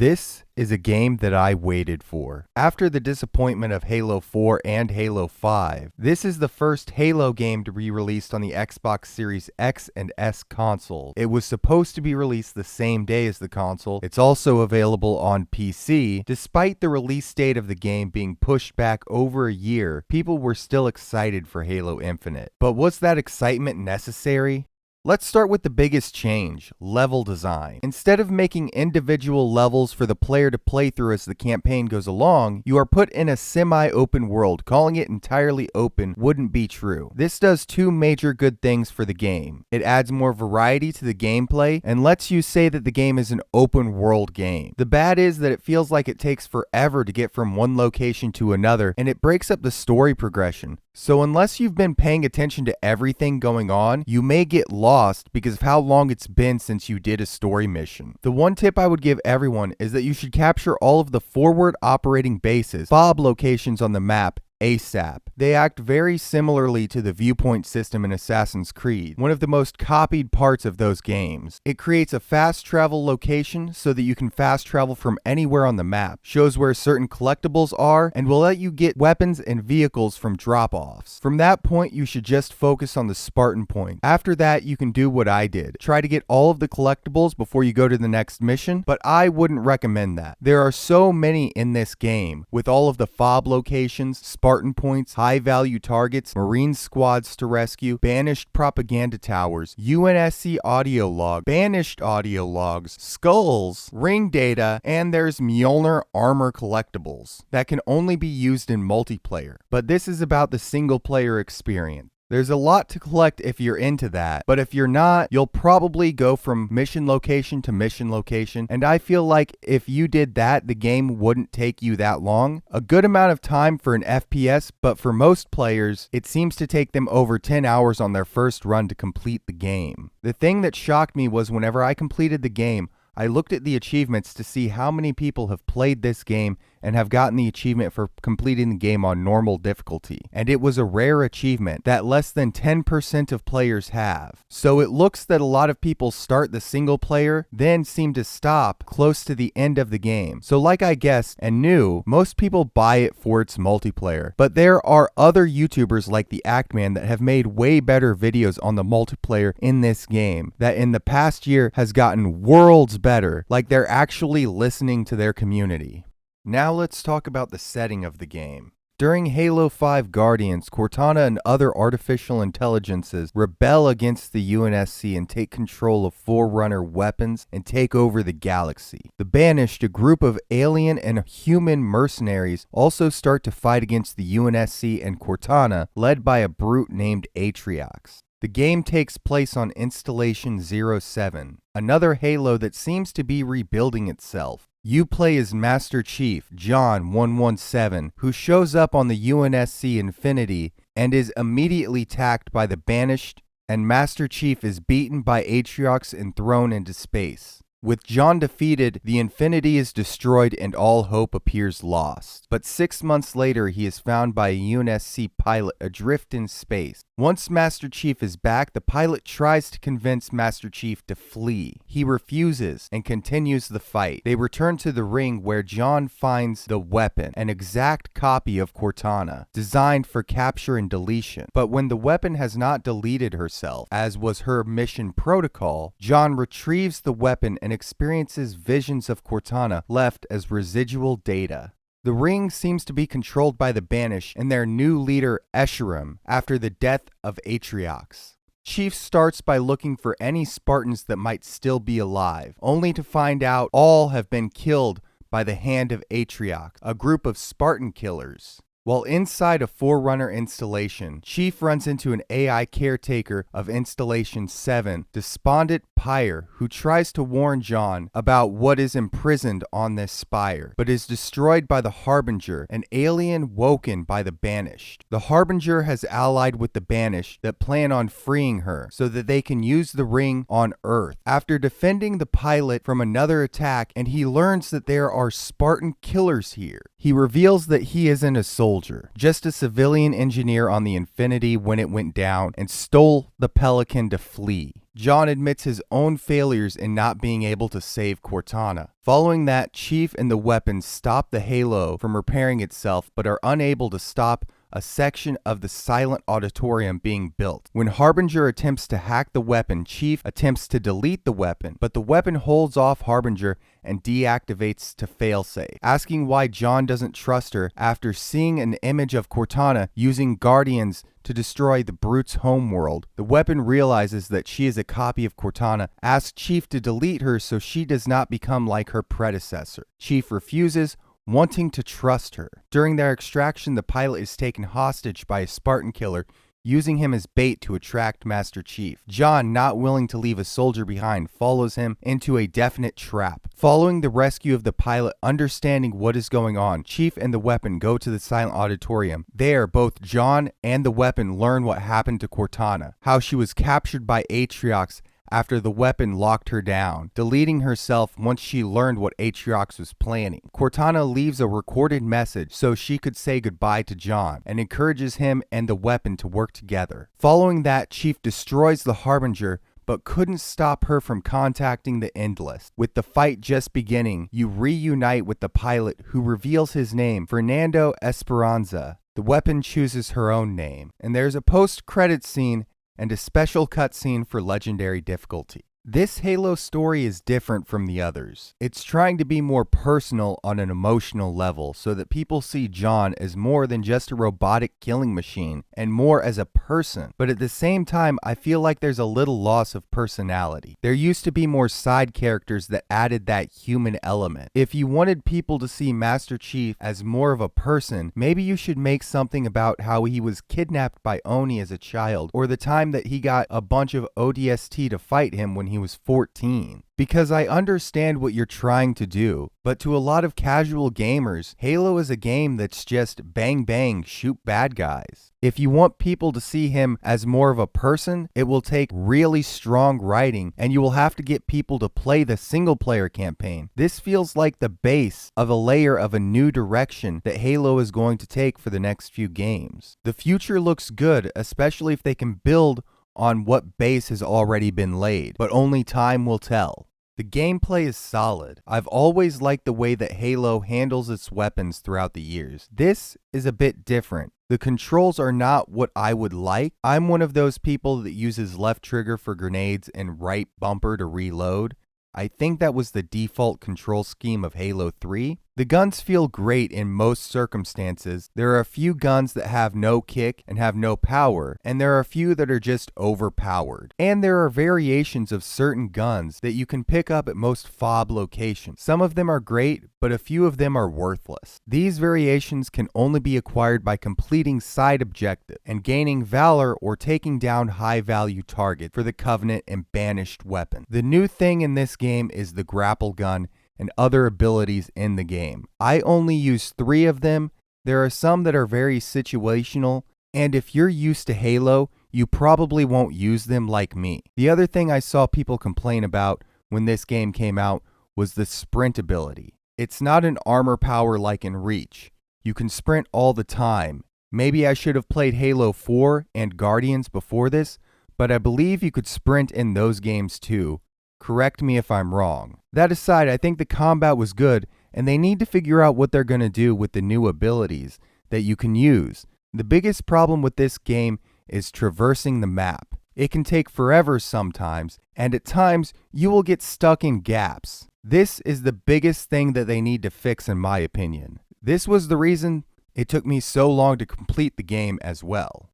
This is a game that I waited for. After the disappointment of Halo 4 and Halo 5, this is the first Halo game to be released on the Xbox Series X and S console. It was supposed to be released the same day as the console. It's also available on PC. Despite the release date of the game being pushed back over a year, people were still excited for Halo Infinite. But was that excitement necessary? Let's start with the biggest change, level design. Instead of making individual levels for the player to play through as the campaign goes along, you are put in a semi-open world. Calling it entirely open wouldn't be true. This does two major good things for the game. It adds more variety to the gameplay and lets you say that the game is an open world game. The bad is that it feels like it takes forever to get from one location to another, and it breaks up the story progression. So unless you've been paying attention to everything going on, you may get lost because of how long it's been since you did a story mission. The one tip I would give everyone is that you should capture all of the forward operating bases, FOB locations on the map, ASAP. They act very similarly to the viewpoint system in Assassin's Creed, one of the most copied parts of those games. It creates a fast travel location so that you can fast travel from anywhere on the map, shows where certain collectibles are, and will let you get weapons and vehicles from drop-offs. From that point, you should just focus on the Spartan point. After that, you can do what I did. Try to get all of the collectibles before you go to the next mission, but I wouldn't recommend that. There are so many in this game, with all of the FOB locations, Spartan points, high-value targets, Marine squads to rescue, banished propaganda towers, UNSC audio log, banished audio logs, skulls, ring data, and there's Mjolnir armor collectibles that can only be used in multiplayer. But this is about the single-player experience. There's a lot to collect if you're into that, but if you're not, you'll probably go from mission location to mission location, and I feel like if you did that, the game wouldn't take you that long. A good amount of time for an FPS, but for most players, it seems to take them over 10 hours on their first run to complete the game. The thing that shocked me was whenever I completed the game, I looked at the achievements to see how many people have played this game and have gotten the achievement for completing the game on normal difficulty. And it was a rare achievement that less than 10% of players have. So it looks that a lot of people start the single player, then seem to stop close to the end of the game. So like I guessed and knew, most people buy it for its multiplayer. But there are other YouTubers like the Actman that have made way better videos on the multiplayer in this game that in the past year has gotten worlds better, like they're actually listening to their community. Now let's talk about the setting of the game. During Halo 5 Guardians, Cortana and other artificial intelligences rebel against the UNSC and take control of Forerunner weapons and take over the galaxy. The Banished, a group of alien and human mercenaries, also start to fight against the UNSC and Cortana, led by a brute named Atriox. The game takes place on Installation 07, another Halo that seems to be rebuilding itself. You play as Master Chief John 117, who shows up on the UNSC Infinity and is immediately attacked by the Banished, and Master Chief is beaten by Atriox and thrown into space. With John defeated, the Infinity is destroyed and all hope appears lost. But 6 months later, he is found by a UNSC pilot adrift in space. Once Master Chief is back, the pilot tries to convince Master Chief to flee. He refuses and continues the fight. They return to the ring where John finds the weapon, an exact copy of Cortana, designed for capture and deletion. But when the weapon has not deleted herself, as was her mission protocol, John retrieves the weapon and experiences visions of Cortana left as residual data. The ring seems to be controlled by the Banished and their new leader Escharum after the death of Atriox. Chief starts by looking for any Spartans that might still be alive, only to find out all have been killed by the hand of Atriox, a group of Spartan killers. While inside a Forerunner installation, Chief runs into an AI caretaker of Installation 7, Despondent Pyre, who tries to warn John about what is imprisoned on this spire, but is destroyed by the Harbinger, an alien woken by the Banished. The Harbinger has allied with the Banished that plan on freeing her so that they can use the ring on Earth. After defending the pilot from another attack, and he learns that there are Spartan killers here, he reveals that he isn't a soldier. soldier, just a civilian engineer on the Infinity when it went down, and stole the Pelican to flee. John admits his own failures in not being able to save Cortana. Following that, Chief and the weapon stop the Halo from repairing itself, but are unable to stop a section of the silent auditorium being built. When Harbinger attempts to hack the weapon, Chief attempts to delete the weapon, but the weapon holds off Harbinger and deactivates to failsafe. Asking why John doesn't trust her after seeing an image of Cortana using Guardians to destroy the Brute's homeworld, the weapon realizes that she is a copy of Cortana, asks Chief to delete her so she does not become like her predecessor. Chief refuses, wanting to trust her. During their extraction, the pilot is taken hostage by a Spartan killer, using him as bait to attract Master Chief. John, not willing to leave a soldier behind, follows him into a definite trap. Following the rescue of the pilot, understanding what is going on, Chief and the weapon go to the silent auditorium. There, both John and the weapon learn what happened to Cortana, how she was captured by Atriox after the weapon locked her down, deleting herself once she learned what Atriox was planning. Cortana leaves a recorded message so she could say goodbye to John, and encourages him and the weapon to work together. Following that, Chief destroys the Harbinger, but couldn't stop her from contacting the Endless. With the fight just beginning, you reunite with the pilot, who reveals his name, Fernando Esperanza. The weapon chooses her own name, and there's a post-credits scene and a special cutscene for legendary difficulty. This Halo story is different from the others. It's trying to be more personal on an emotional level so that people see John as more than just a robotic killing machine and more as a person. But at the same time, I feel like there's a little loss of personality. There used to be more side characters that added that human element. If you wanted people to see Master Chief as more of a person, maybe you should make something about how he was kidnapped by Oni as a child, or the time that he got a bunch of ODST to fight him when he was 14. Because I understand what you're trying to do, but to a lot of casual gamers, Halo is a game that's just bang bang, shoot bad guys. If you want people to see him as more of a person, it will take really strong writing, and you will have to get people to play the single player campaign. This feels like the base of a layer of a new direction that Halo is going to take for the next few games. The future looks good, especially if they can build on what base has already been laid, but only time will tell. The gameplay is solid. I've always liked the way that Halo handles its weapons throughout the years. This is a bit different. The controls are not what I would like. I'm one of those people that uses left trigger for grenades and right bumper to reload. I think that was the default control scheme of Halo 3. The guns feel great in most circumstances. There are a few guns that have no kick and have no power, and there are a few that are just overpowered. And there are variations of certain guns that you can pick up at most FOB locations. Some of them are great, but a few of them are worthless. These variations can only be acquired by completing side objectives and gaining valor or taking down high-value targets for the Covenant and banished weapons. The new thing in this game is the grapple gun and other abilities in the game. I only use 3 of them. There are some that are very situational, and if you're used to Halo, you probably won't use them like me. The other thing I saw people complain about when this game came out was the sprint ability. It's not an armor power like in Reach. You can sprint all the time. Maybe I should have played Halo 4 and Guardians before this, but I believe you could sprint in those games too. Correct me if I'm wrong. That aside, I think the combat was good, and they need to figure out what they're going to do with the new abilities that you can use. The biggest problem with this game is traversing the map. It can take forever sometimes, and at times you will get stuck in gaps. This is the biggest thing that they need to fix, in my opinion. This was the reason it took me so long to complete the game as well.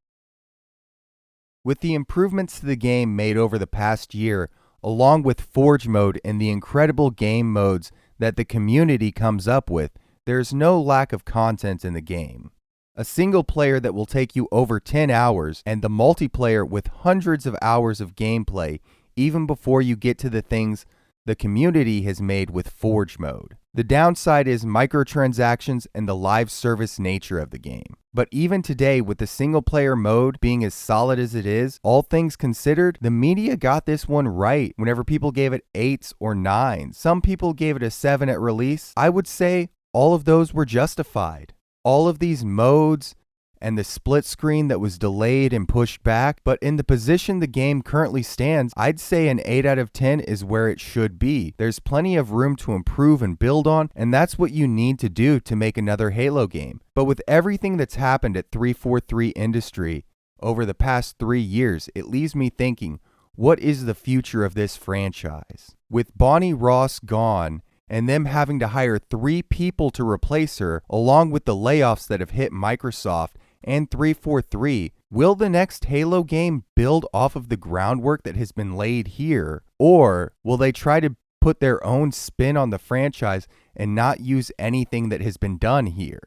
With the improvements to the game made over the past year, along with Forge mode and the incredible game modes that the community comes up with, there's no lack of content in the game. A single player that will take you over 10 hours, and the multiplayer with hundreds of hours of gameplay, even before you get to the things the community has made with Forge mode. The downside is microtransactions and the live service nature of the game. But even today, with the single player mode being as solid as it is, all things considered, the media got this one right whenever people gave it 8s or 9s. Some people gave it a 7 at release. I would say all of those were justified. all of these modes and the split screen that was delayed and pushed back, but in the position the game currently stands, I'd say an 8 out of 10 is where it should be. There's plenty of room to improve and build on, and that's what you need to do to make another Halo game. But with everything that's happened at 343 Industry over the past 3 years, it leaves me thinking, what is the future of this franchise? With Bonnie Ross gone, and them having to hire 3 people to replace her, along with the layoffs that have hit Microsoft and 343, will the next Halo game build off of the groundwork that has been laid here? Or will they try to put their own spin on the franchise and not use anything that has been done here?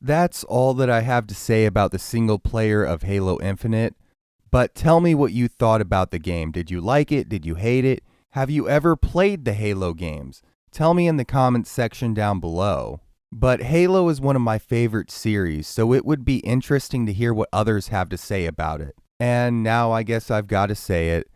That's all that I have to say about the single player of Halo Infinite. But tell me what you thought about the game. Did you like it? Did you hate it? Have you ever played the Halo games? Tell me in the comments section down below. But Halo is one of my favorite series, so it would be interesting to hear what others have to say about it. And now I guess I've got to say it.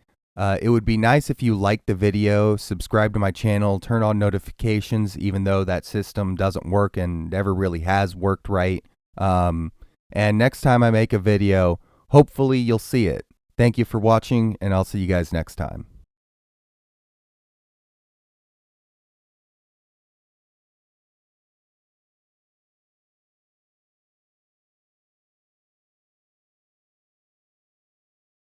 It would be nice if you liked the video, subscribe to my channel, turn on notifications, even though that system doesn't work and never really has worked right. And next time I make a video, hopefully you'll see it. Thank you for watching, and I'll see you guys next time.